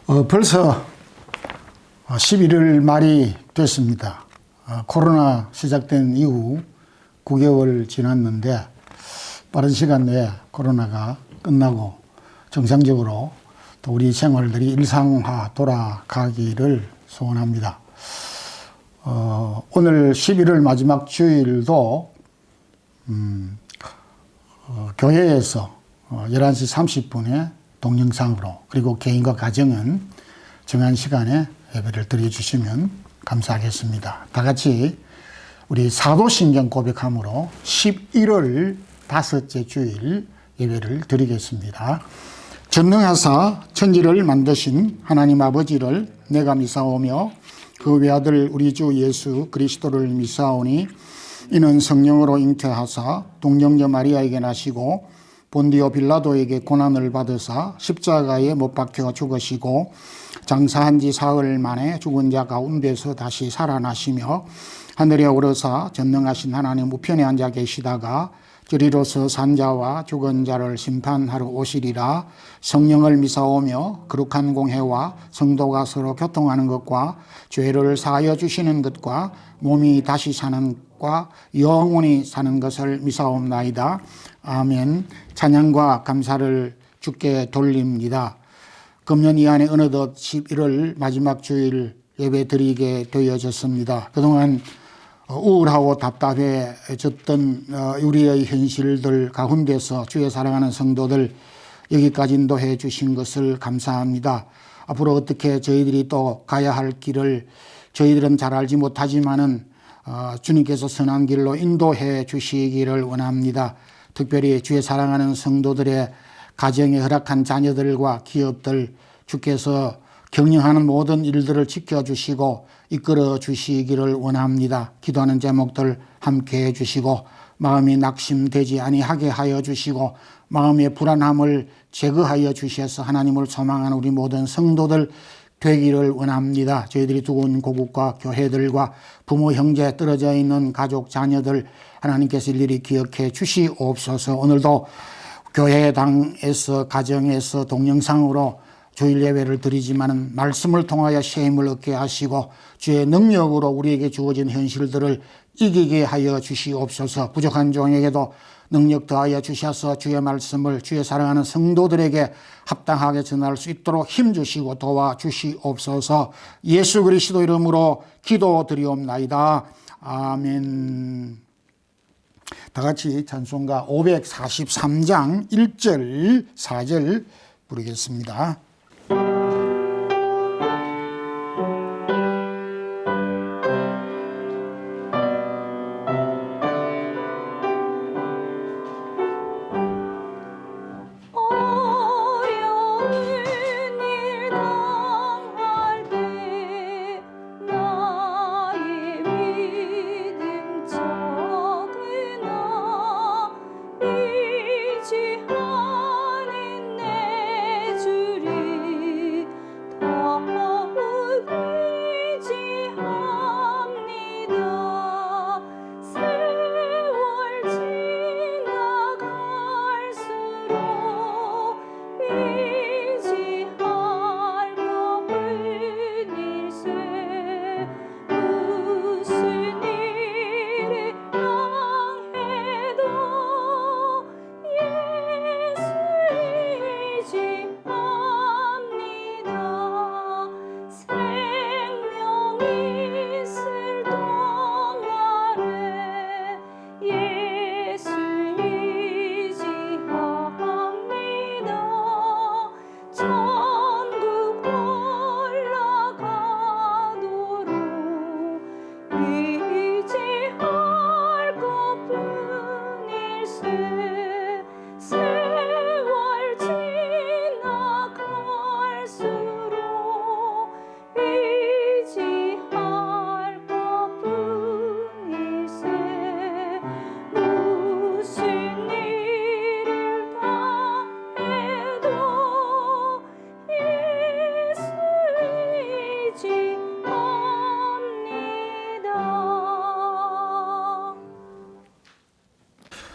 벌써 11월 말이 됐습니다. 코로나 시작된 이후 9개월 지났는데 빠른 시간 내에 코로나가 끝나고 정상적으로 또 우리 생활들이 일상화 돌아가기를 소원합니다. 오늘 11월 마지막 주일도 교회에서 11시 30분에 동영상으로 그리고 개인과 가정은 정한 시간에 예배를 드려주시면 감사하겠습니다. 다 같이 우리 사도신경 고백함으로 11월 다섯째 주일 예배를 드리겠습니다. 전능하사 천지를 만드신 하나님 아버지를 내가 미사오며 그 외아들 우리 주 예수 그리스도를 미사오니 이는 성령으로 잉태하사 동정녀 마리아에게 나시고 본디오 빌라도에게 고난을 받으사 십자가에 못 박혀 죽으시고 장사한 지 사흘 만에 죽은 자 가운데서 다시 살아나시며 하늘에 오르사 전능하신 하나님 우편에 앉아 계시다가 저리로서 산자와 죽은 자를 심판하러 오시리라. 성령을 미사오며 거룩한 공회와 성도가 서로 교통하는 것과 죄를 사하여 주시는 것과 몸이 다시 사는 것과 영원히 사는 것을 미사옵나이다. 아멘. 찬양과 감사를 주께 돌립니다. 금년 이 안에 어느덧 11월 마지막 주일 예배 드리게 되어졌습니다. 그동안 우울하고 답답해졌던 우리의 현실들 가운데서 주의 사랑하는 성도들 여기까지 인도해 주신 것을 감사합니다. 앞으로 어떻게 저희들이 또 가야 할 길을 저희들은 잘 알지 못하지만은 주님께서 선한 길로 인도해 주시기를 원합니다. 특별히 주의 사랑하는 성도들의 가정에 허락한 자녀들과 기업들 주께서 경영하는 모든 일들을 지켜주시고 이끌어 주시기를 원합니다. 기도하는 제목들 함께 해주시고 마음이 낙심되지 아니하게 하여 주시고 마음의 불안함을 제거하여 주셔서 하나님을 소망하는 우리 모든 성도들 되기를 원합니다. 저희들이 두고 있는 고국과 교회들과 부모 형제 떨어져 있는 가족 자녀들 하나님께서 일일이 기억해 주시옵소서. 오늘도 교회당에서 가정에서 동영상으로 주일 예배를 드리지만 말씀을 통하여 쉼을 얻게 하시고 주의 능력으로 우리에게 주어진 현실들을 이기게 하여 주시옵소서. 부족한 종에게도 능력 더하여 주셔서 주의 말씀을 주의 사랑하는 성도들에게 합당하게 전할 수 있도록 힘주시고 도와주시옵소서. 예수 그리스도 이름으로 기도드리옵나이다. 아멘. 다 같이 찬송가 543장 1절 4절 부르겠습니다.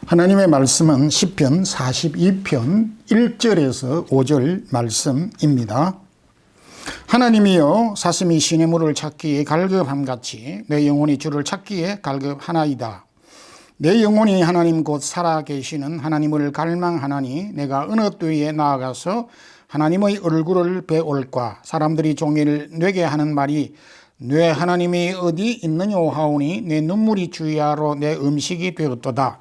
하나님의 말씀은 시편 42편 1절에서 5절 말씀입니다. 하나님이여 사슴이 시냇물을 찾기에 갈급함같이 내 영혼이 주를 찾기에 갈급하나이다. 내 영혼이 하나님 곧 살아계시는 하나님을 갈망하나니 내가 어느 때에 나아가서 하나님의 얼굴을 배올까. 사람들이 종일 내게 하는 말이 내 하나님이 어디 있느냐 하오니 내 눈물이 주야로 내 음식이 되었도다.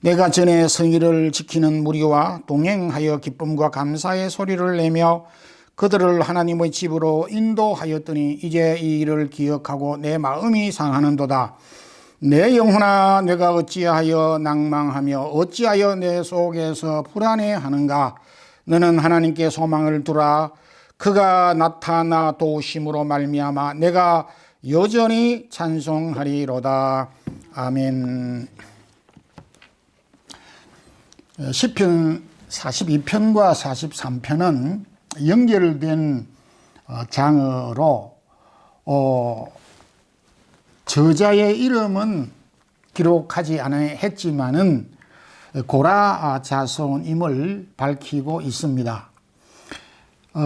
내가 전에 성의를 지키는 무리와 동행하여 기쁨과 감사의 소리를 내며 그들을 하나님의 집으로 인도하였더니 이제 이 일을 기억하고 내 마음이 상하는도다. 내 영혼아 내가 어찌하여 낭망하며 어찌하여 내 속에서 불안해하는가. 너는 하나님께 소망을 두라. 그가 나타나 도우심으로 말미암아 내가 여전히 찬송하리로다. 아멘. 시편 42편과 43편은 연결된 장어로 저자의 이름은 기록하지 않았지만은 고라 자손임을 밝히고 있습니다.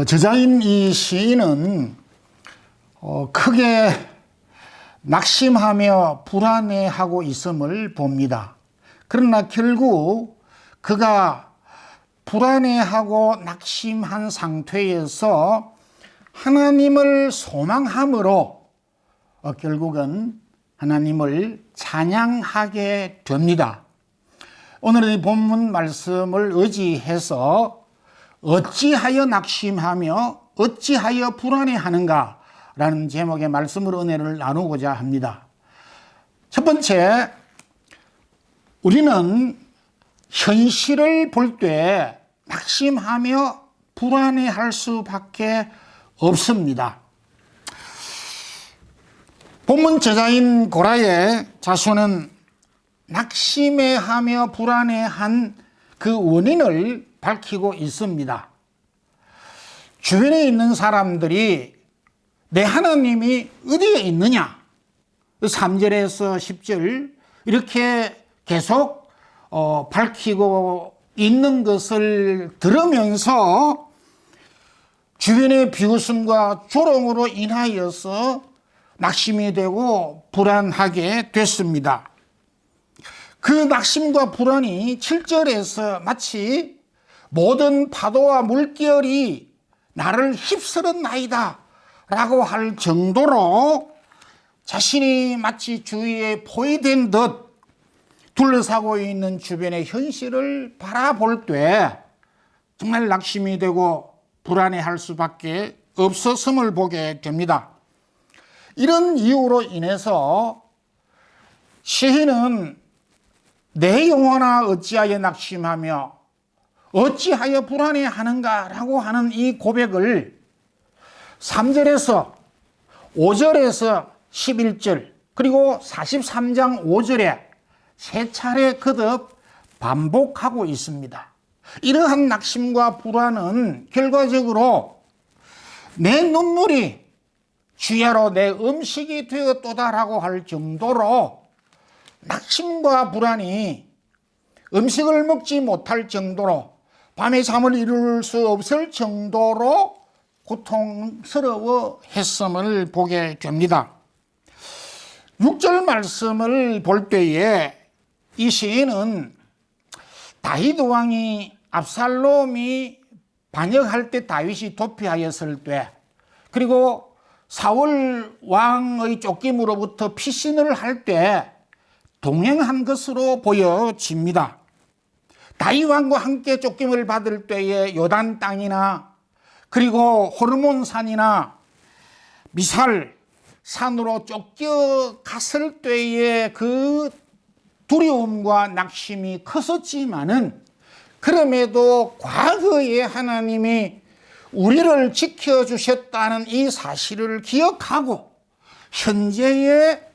저자인 이 시인은 크게 낙심하며 불안해하고 있음을 봅니다. 그러나 결국 그가 불안해하고 낙심한 상태에서 하나님을 소망함으로 결국은 하나님을 찬양하게 됩니다. 오늘의 본문 말씀을 의지해서 어찌하여 낙심하며 어찌하여 불안해하는가 라는 제목의 말씀으로 은혜를 나누고자 합니다. 첫 번째, 우리는 현실을 볼 때 낙심하며 불안해할 수밖에 없습니다. 본문 저자인 고라의 자손은 낙심해하며 불안해한 그 원인을 밝히고 있습니다. 주변에 있는 사람들이 내 하나님이 어디에 있느냐 3절에서 10절 이렇게 계속 밝히고 있는 것을 들으면서 주변의 비웃음과 조롱으로 인하여서 낙심이 되고 불안하게 됐습니다. 그 낙심과 불안이 7절에서 마치 모든 파도와 물결이 나를 휩쓸었나이다 라고 할 정도로 자신이 마치 주위에 포위된 듯 둘러싸고 있는 주변의 현실을 바라볼 때 정말 낙심이 되고 불안해할 수밖에 없었음을 보게 됩니다. 이런 이유로 인해서 시인은 내 영혼아 어찌하여 낙심하며 어찌하여 불안해하는가 라고 하는 이 고백을 3절에서 5절에서 11절 그리고 43장 5절에 세 차례 거듭 반복하고 있습니다. 이러한 낙심과 불안은 결과적으로 내 눈물이 주야로 내 음식이 되었도다라고 할 정도로 낙심과 불안이 음식을 먹지 못할 정도로 밤에 잠을 이룰 수 없을 정도로 고통스러워 했음을 보게 됩니다. 6절 말씀을 볼 때에 이 시인은 다윗 왕이 압살롬이 반역할 때 다윗이 도피하였을 때 그리고 사울 왕의 쫓김으로부터 피신을 할 때 동행한 것으로 보여집니다. 다윗 왕과 함께 쫓김을 받을 때에 요단 땅이나 그리고 호르몬산이나 미살 산으로 쫓겨갔을 때의 그 두려움과 낙심이 컸었지만은 그럼에도 과거에 하나님이 우리를 지켜주셨다는 이 사실을 기억하고 현재의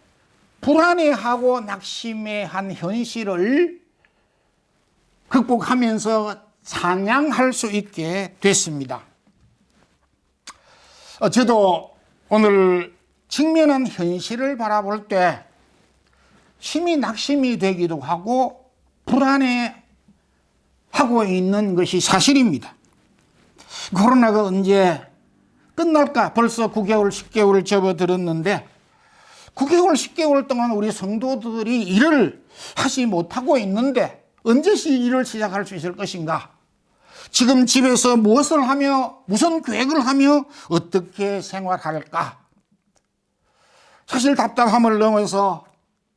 불안해하고 낙심해한 현실을 극복하면서 찬양할 수 있게 됐습니다. 저도 오늘 직면한 현실을 바라볼 때 심히 낙심이 되기도 하고 불안해하고 있는 것이 사실입니다. 코로나가 언제 끝날까? 벌써 9개월, 10개월 접어들었는데 9개월, 10개월 동안 우리 성도들이 일을 하지 못하고 있는데 언제 일을 시작할 수 있을 것인가? 지금 집에서 무엇을 하며 무슨 계획을 하며 어떻게 생활할까? 사실 답답함을 넘어서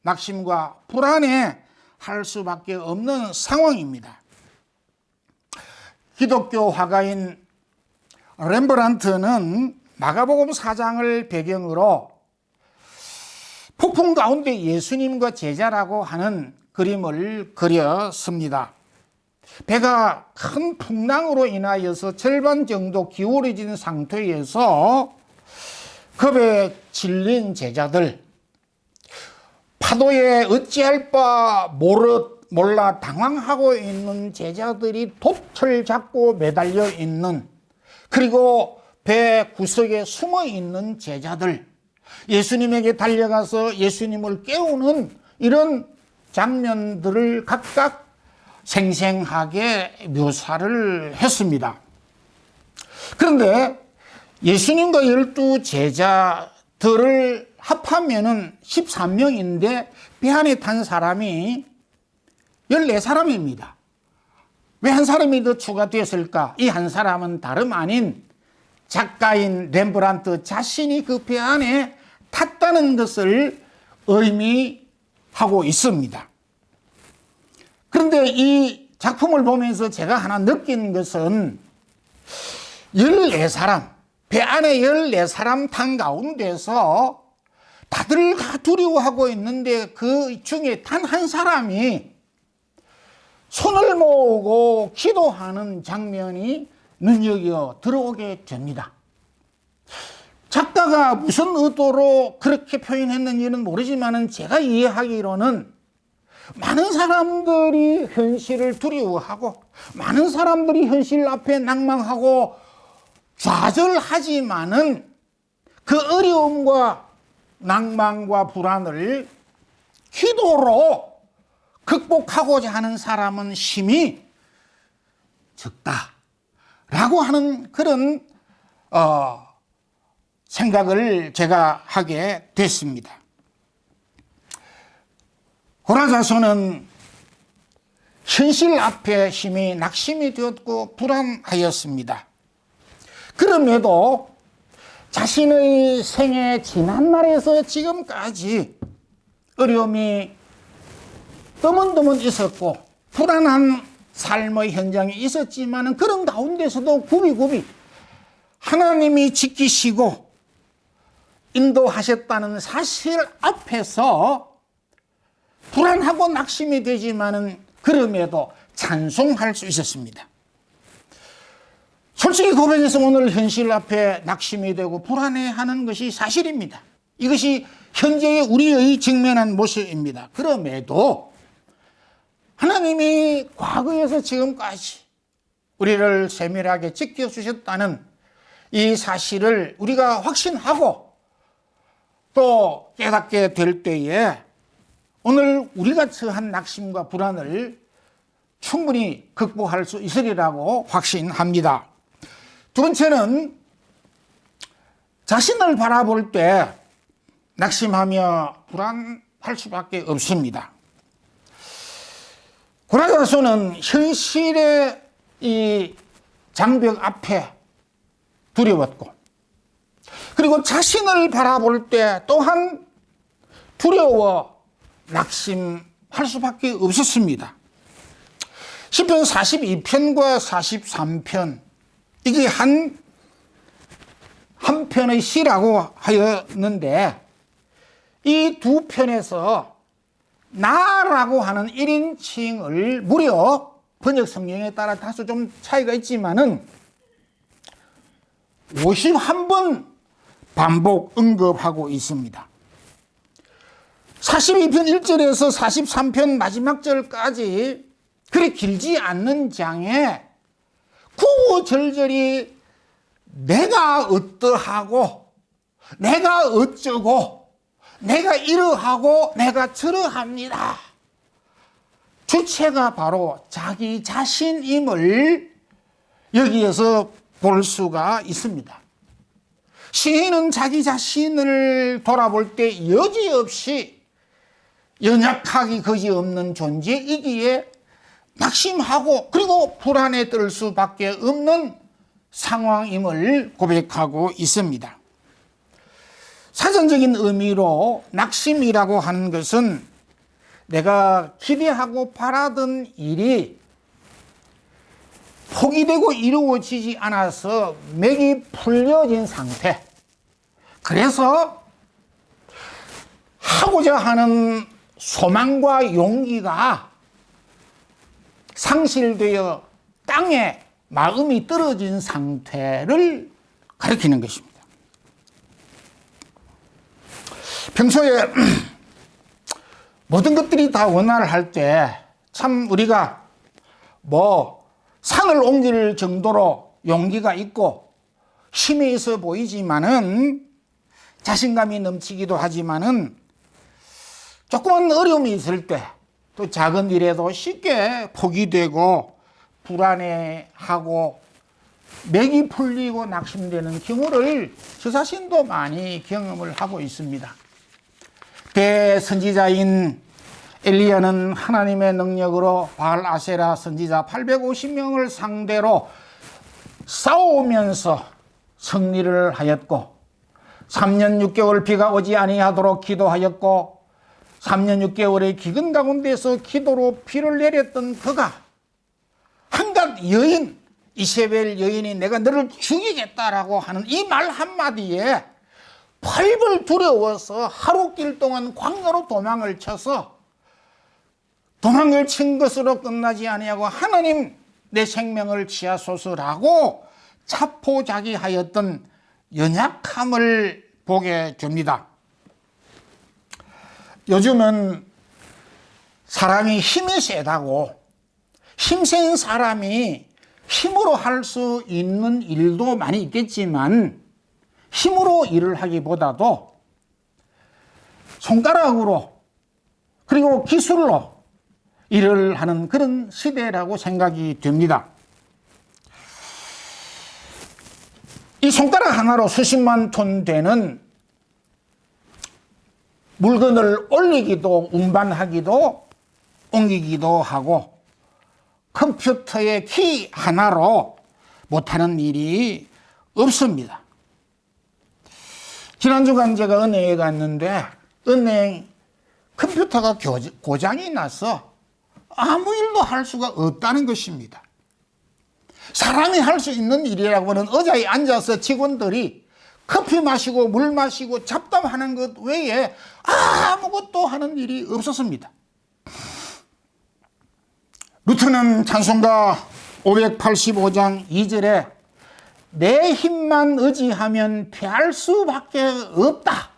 낙심과 불안해 할 수밖에 없는 상황입니다. 기독교 화가인 렘브란트는 마가복음 4장을 배경으로 폭풍 가운데 예수님과 제자라고 하는 그림을 그렸습니다. 배가 큰 풍랑으로 인하여서 절반 정도 기울어진 상태에서 겁에 질린 제자들, 파도에 어찌할 바 몰라 당황하고 있는 제자들이 돛을 잡고 매달려 있는, 그리고 배 구석에 숨어 있는 제자들, 예수님에게 달려가서 예수님을 깨우는 이런 장면들을 각각 생생하게 묘사를 했습니다. 그런데 예수님과 12 제자들을 합하면은 13명인데 배 안에 탄 사람이 14사람입니다. 왜 한 사람이 더 추가되었을까? 이 한 사람은 다름 아닌 작가인 렘브란트 자신이 그 배 안에 탔다는 것을 의미하고 있습니다. 그런데 이 작품을 보면서 제가 하나 느낀 것은 14사람, 배 안에 14사람 탄 가운데서 다들 다 두려워하고 있는데 그 중에 단 한 사람이 손을 모으고 기도하는 장면이 눈여겨 들어오게 됩니다. 작가가 무슨 의도로 그렇게 표현했는지는 모르지만 제가 이해하기로는 많은 사람들이 현실을 두려워하고 많은 사람들이 현실 앞에 낭망하고 좌절하지만은 그 어려움과 낭만과 불안을 기도로 극복하고자 하는 사람은 힘이 적다라고 하는 그런 생각을 제가 하게 됐습니다. 고라자손은 현실 앞에 힘이 낙심이 되었고 불안하였습니다. 그럼에도 자신의 생애 지난날에서 지금까지 어려움이 드문드문 있었고 불안한 삶의 현장이 있었지만 그런 가운데서도 굽이굽이 하나님이 지키시고 인도하셨다는 사실 앞에서 불안하고 낙심이 되지만은 그럼에도 찬송할 수 있었습니다. 솔직히 고백해서 오늘 현실 앞에 낙심이 되고 불안해하는 것이 사실입니다. 이것이 현재의 우리의 직면한 모습입니다. 그럼에도 하나님이 과거에서 지금까지 우리를 세밀하게 지켜주셨다는 이 사실을 우리가 확신하고 또 깨닫게 될 때에 오늘 우리가 처한 낙심과 불안을 충분히 극복할 수 있으리라고 확신합니다. 두 번째는 자신을 바라볼 때 낙심하며 불안할 수밖에 없습니다. 고라자손은 현실의 이 장벽 앞에 두려웠고 그리고 자신을 바라볼 때 또한 두려워 낙심할 수밖에 없었습니다. 시편 42편과 43편 이게 한 편의 시라고 하였는데 이 두 편에서 나라고 하는 1인칭을 무려 번역 성경에 따라 다소 좀 차이가 있지만은 51번 반복 언급하고 있습니다. 42편 1절에서 43편 마지막 절까지 그리 길지 않는 장에 구구절절이 내가 어떠하고 내가 어쩌고 내가 이러하고 내가 저러합니다. 주체가 바로 자기 자신임을 여기에서 볼 수가 있습니다. 시인은 자기 자신을 돌아볼 때 여지없이 연약하기 그지없는 존재이기에 낙심하고 그리고 불안에 떨 수밖에 없는 상황임을 고백하고 있습니다. 사전적인 의미로 낙심이라고 하는 것은 내가 기대하고 바라던 일이 포기되고 이루어지지 않아서 맥이 풀려진 상태, 그래서 하고자 하는 소망과 용기가 상실되어 땅에 마음이 떨어진 상태를 가리키는 것입니다. 평소에 모든 것들이 다 원활할 때 참 우리가 산을 옮길 정도로 용기가 있고 힘이 있어 보이지만은 자신감이 넘치기도 하지만은 조그만 어려움이 있을 때 또 작은 일에도 쉽게 포기되고 불안해하고 맥이 풀리고 낙심되는 경우를 저 자신도 많이 경험을 하고 있습니다. 대선지자인 엘리야는 하나님의 능력으로 바알 아세라 선지자 850명을 상대로 싸우면서 승리를 하였고 3년 6개월 비가 오지 아니하도록 기도하였고 3년 6개월의 기근 가운데서 기도로 피를 내렸던 그가 한갓 여인 이세벨 여인이 내가 너를 죽이겠다라고 하는 이 말 한마디에 벌벌 두려워서 하루길 동안 광야로 도망을 쳐서 도망을 친 것으로 끝나지 아니하고 하나님 내 생명을 취하소서라고 자포자기하였던 연약함을 보게 됩니다. 요즘은 사람이 힘이 세다고 힘센 사람이 힘으로 할 수 있는 일도 많이 있겠지만 힘으로 일을 하기보다도 손가락으로 그리고 기술로 일을 하는 그런 시대라고 생각이 됩니다. 이 손가락 하나로 수십만 톤 되는 물건을 올리기도 운반하기도 옮기기도 하고 컴퓨터의 키 하나로 못하는 일이 없습니다. 지난주간 제가 은행에 갔는데 은행 컴퓨터가 고장이 나서 아무 일도 할 수가 없다는 것입니다. 사람이 할 수 있는 일이라고는 의자에 앉아서 직원들이 커피 마시고 물 마시고 잡담하는 것 외에 아무것도 하는 일이 없었습니다. 루터는 찬송가 585장 2절에 내 힘만 의지하면 패할 수밖에 없다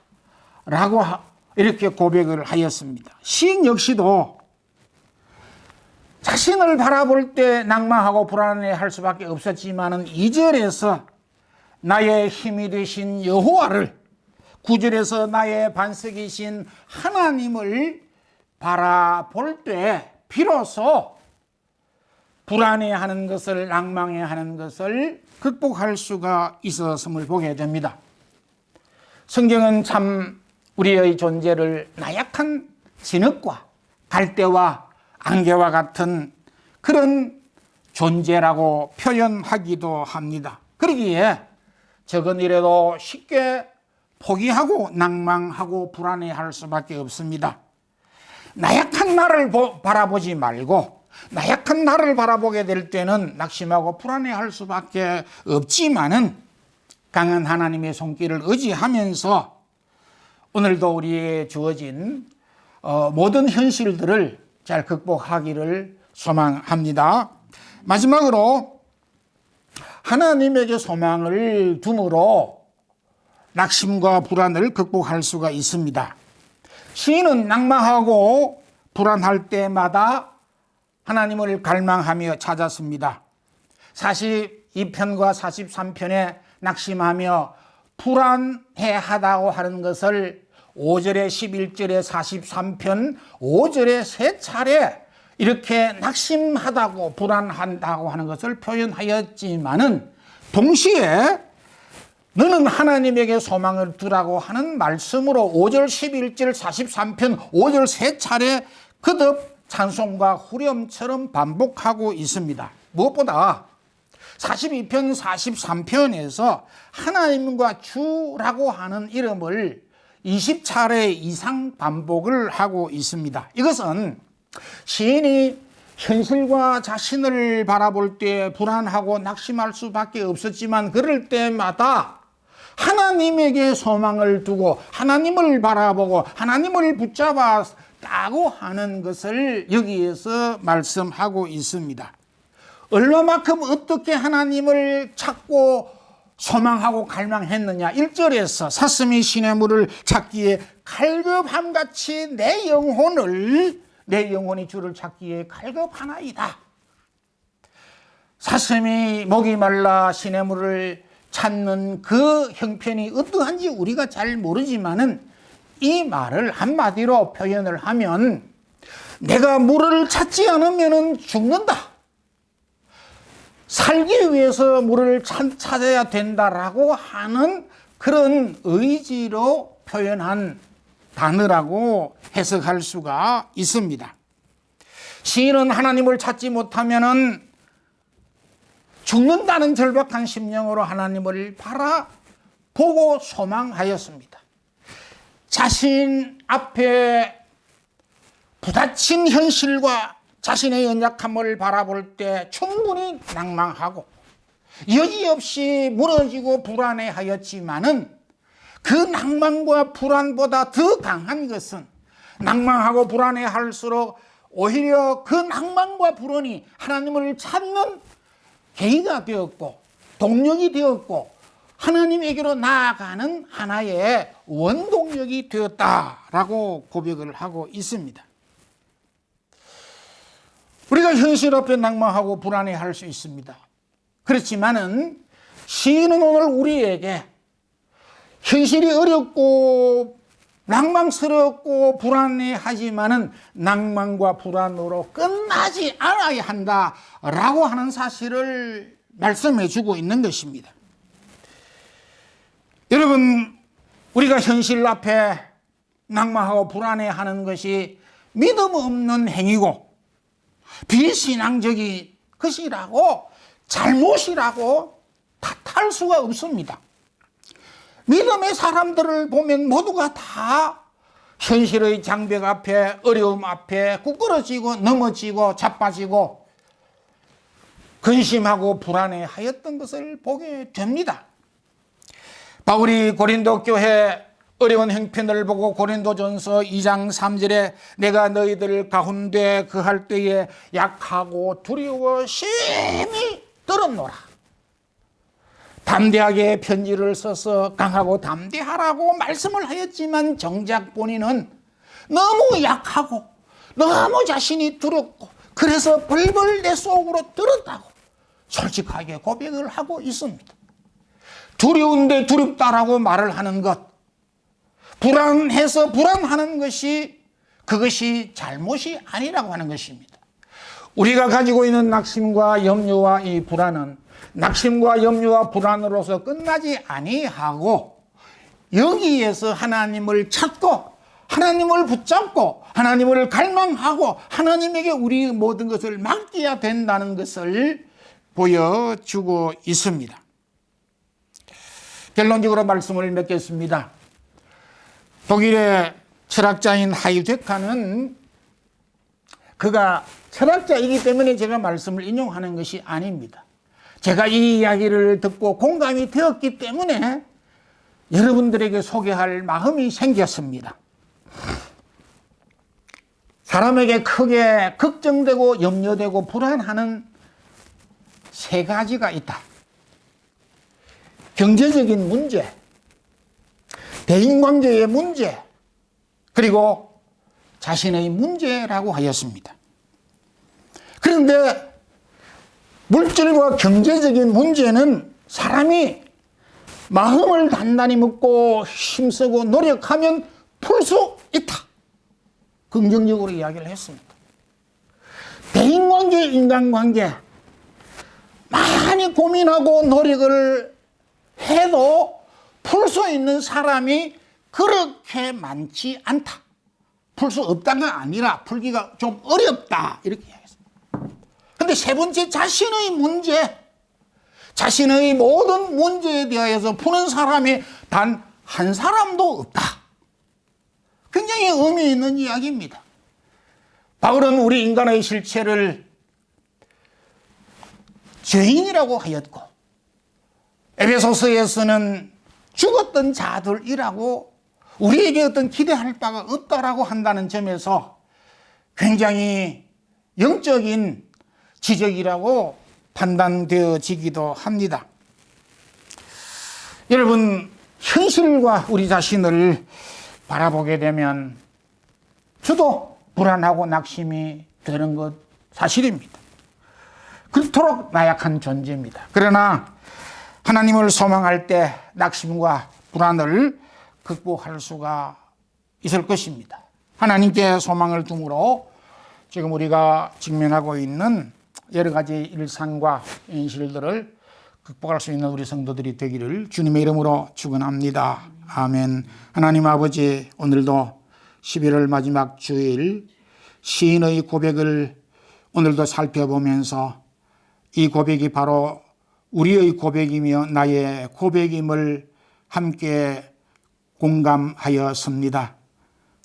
라고 이렇게 고백을 하였습니다. 시인 역시도 자신을 바라볼 때 낭망하고 불안해할 수밖에 없었지만은 2절에서 나의 힘이 되신 여호와를 9절에서 나의 반석이신 하나님을 바라볼 때 비로소 불안해하는 것을 낭망해하는 것을 극복할 수가 있었음을 보게 됩니다. 성경은 참 우리의 존재를 나약한 진흙과 갈대와 안개와 같은 그런 존재라고 표현하기도 합니다. 그러기에 적은 일에도 쉽게 포기하고 낭망하고 불안해할 수밖에 없습니다. 나약한 나를 바라보지 말고 나약한 나를 바라보게 될 때는 낙심하고 불안해할 수밖에 없지만은 강한 하나님의 손길을 의지하면서 오늘도 우리에게 주어진 모든 현실들을 잘 극복하기를 소망합니다. 마지막으로 하나님에게 소망을 둠으로 낙심과 불안을 극복할 수가 있습니다. 시인은 낭망하고 불안할 때마다 하나님을 갈망하며 찾았습니다. 42편과 43편에 낙심하며 불안해하다고 하는 것을 5절에 11절에 43편 5절에 3차례 이렇게 낙심하다고 불안한다고 하는 것을 표현하였지만은 동시에 너는 하나님에게 소망을 두라고 하는 말씀으로 5절 11절 43편 5절 3차례 거듭 찬송과 후렴처럼 반복하고 있습니다. 무엇보다 42편 43편에서 하나님과 주라고 하는 이름을 20차례 이상 반복을 하고 있습니다. 이것은 시인이 현실과 자신을 바라볼 때 불안하고 낙심할 수밖에 없었지만 그럴 때마다 하나님에게 소망을 두고 하나님을 바라보고 하나님을 붙잡았다고 하는 것을 여기에서 말씀하고 있습니다. 얼마만큼 어떻게 하나님을 찾고 소망하고 갈망했느냐. 1절에서 사슴이 시냇물을 찾기에 갈급함같이 내 영혼이 주를 찾기에 갈급하나이다. 사슴이 목이 말라 시냇물을 찾는 그 형편이 어떠한지 우리가 잘 모르지만은 이 말을 한마디로 표현을 하면 내가 물을 찾지 않으면 죽는다. 살기 위해서 물을 찾아야 된다라고 하는 그런 의지로 표현한 단어라고 해석할 수가 있습니다. 시인은 하나님을 찾지 못하면은 죽는다는 절박한 심령으로 하나님을 바라보고 소망하였습니다. 자신 앞에 부딪힌 현실과 자신의 연약함을 바라볼 때 충분히 낭망하고 여지없이 무너지고 불안해하였지만은 그 낭만과 불안보다 더 강한 것은 낭망하고 불안해할수록 오히려 그 낭만과 불안이 하나님을 찾는 계기가 되었고 동력이 되었고 하나님에게로 나아가는 하나의 원동력이 되었다라고 고백을 하고 있습니다. 우리가 현실 앞에 낭망하고 불안해할 수 있습니다. 그렇지만은 시인은 오늘 우리에게 현실이 어렵고 낭망스럽고 불안해하지만은 낭만과 불안으로 끝나지 않아야 한다라고 하는 사실을 말씀해 주고 있는 것입니다. 여러분, 우리가 현실 앞에 낭망하고 불안해하는 것이 믿음 없는 행위고 비신앙적인 것이라고 잘못이라고 탓할 수가 없습니다. 믿음의 사람들을 보면 모두가 다 현실의 장벽 앞에 어려움 앞에 구부러지고 넘어지고 자빠지고 근심하고 불안해하였던 것을 보게 됩니다. 바울이 고린도 교회 어려운 형편을 보고 고린도전서 2장 3절에 내가 너희들 가운데 거할 때에 약하고 두려워 심히 떨었노라. 담대하게 편지를 써서 강하고 담대하라고 말씀을 하였지만 정작 본인은 너무 약하고 너무 자신이 두렵고 그래서 벌벌 내 속으로 들었다고 솔직하게 고백을 하고 있습니다. 두려운데 두렵다라고 말을 하는 것, 불안해서 불안하는 것이 그것이 잘못이 아니라고 하는 것입니다. 우리가 가지고 있는 낙심과 염려와 이 불안은 낙심과 염려와 불안으로서 끝나지 아니하고 여기에서 하나님을 찾고 하나님을 붙잡고 하나님을 갈망하고 하나님에게 우리 모든 것을 맡겨야 된다는 것을 보여주고 있습니다. 결론적으로 말씀을 맺겠습니다. 독일의 철학자인 하이데카는 그가 철학자이기 때문에 제가 말씀을 인용하는 것이 아닙니다. 제가 이 이야기를 듣고 공감이 되었기 때문에 여러분들에게 소개할 마음이 생겼습니다. 사람에게 크게 걱정되고 염려되고 불안하는 세 가지가 있다. 경제적인 문제, 대인관계의 문제, 그리고 자신의 문제라고 하였습니다. 그런데 물질과 경제적인 문제는 사람이 마음을 단단히 먹고 힘쓰고 노력하면 풀 수 있다. 긍정적으로 이야기를 했습니다. 대인관계, 인간관계 많이 고민하고 노력을 해도 풀 수 있는 사람이 그렇게 많지 않다. 풀 수 없다가 아니라 풀기가 좀 어렵다. 이렇게 이야기했습니다. 그런데 세 번째, 자신의 문제. 자신의 모든 문제에 대하여서 푸는 사람이 단 한 사람도 없다. 굉장히 의미 있는 이야기입니다. 바울은 우리 인간의 실체를 죄인이라고 하였고, 에베소서에서는 죽었던 자들이라고 우리에게 어떤 기대할 바가 없다라고 한다는 점에서 굉장히 영적인 지적이라고 판단되어지기도 합니다. 여러분, 현실과 우리 자신을 바라보게 되면 저도 불안하고 낙심이 되는 것 사실입니다. 그토록 나약한 존재입니다. 그러나 하나님을 소망할 때 낙심과 불안을 극복할 수가 있을 것입니다. 하나님께 소망을 둠으로 지금 우리가 직면하고 있는 여러 가지 일상과 현실들을 극복할 수 있는 우리 성도들이 되기를 주님의 이름으로 축원합니다. 아멘. 하나님 아버지, 오늘도 11월 마지막 주일 시인의 고백을 오늘도 살펴보면서 이 고백이 바로 우리의 고백이며 나의 고백임을 함께 공감하였습니다.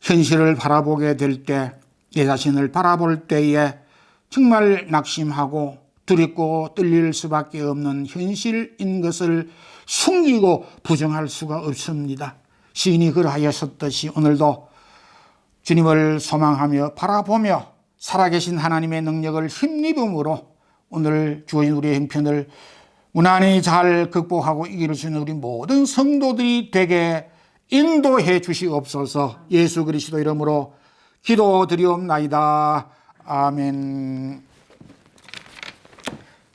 현실을 바라보게 될 때, 내 자신을 바라볼 때에 정말 낙심하고 두렵고 떨릴 수밖에 없는 현실인 것을 숨기고 부정할 수가 없습니다. 시인이 그러하였었듯이 오늘도 주님을 소망하며 바라보며 살아계신 하나님의 능력을 힘입음으로 오늘 주어진 우리의 형편을 무난히 잘 극복하고 이길 수 있는 우리 모든 성도들이 되게 인도해 주시옵소서. 예수 그리스도 이름으로 기도드리옵나이다. 아멘.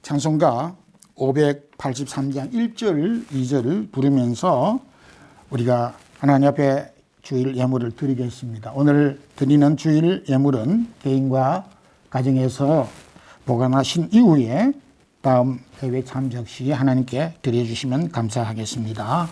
찬송가 583장 1절 2절을 부르면서 우리가 하나님 앞에 주일 예물을 드리겠습니다. 오늘 드리는 주일 예물은 개인과 가정에서 보관하신 이후에 다음 해외 참석 시에 하나님께 드려주시면 감사하겠습니다.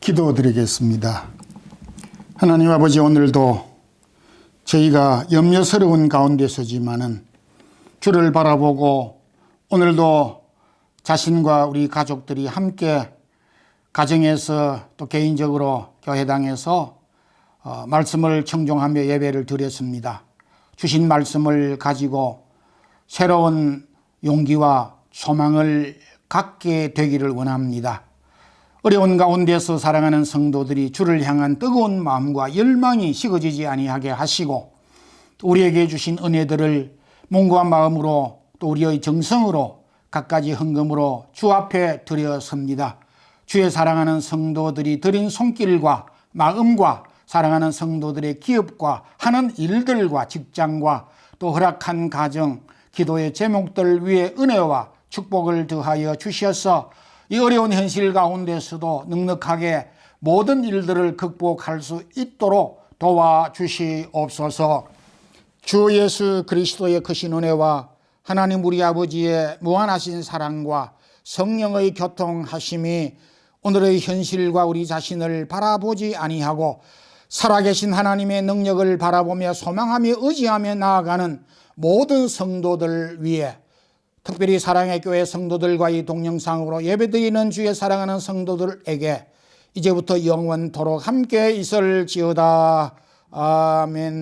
기도드리겠습니다. 하나님 아버지, 오늘도 저희가 염려스러운 가운데 서지만은 주를 바라보고 오늘도 자신과 우리 가족들이 함께 가정에서 또 개인적으로 교회당에서 말씀을 청종하며 예배를 드렸습니다. 주신 말씀을 가지고 새로운 용기와 소망을 갖게 되기를 원합니다. 어려운 가운데서 사랑하는 성도들이 주를 향한 뜨거운 마음과 열망이 식어지지 아니하게 하시고 우리에게 주신 은혜들을 몸과 마음으로 또 우리의 정성으로 갖가지 헌금으로 주 앞에 드려섭니다. 주의 사랑하는 성도들이 드린 손길과 마음과 사랑하는 성도들의 기업과 하는 일들과 직장과 또 허락한 가정, 기도의 제목들 위에 은혜와 축복을 더하여 주셔서 이 어려운 현실 가운데서도 넉넉하게 모든 일들을 극복할 수 있도록 도와주시옵소서. 주 예수 그리스도의 크신 은혜와 하나님 우리 아버지의 무한하신 사랑과 성령의 교통하심이 오늘의 현실과 우리 자신을 바라보지 아니하고 살아계신 하나님의 능력을 바라보며 소망하며 의지하며 나아가는 모든 성도들 위해 특별히 사랑의 교회 성도들과의 동영상으로 예배드리는 주의 사랑하는 성도들에게 이제부터 영원토록 함께 있을지어다. 아멘.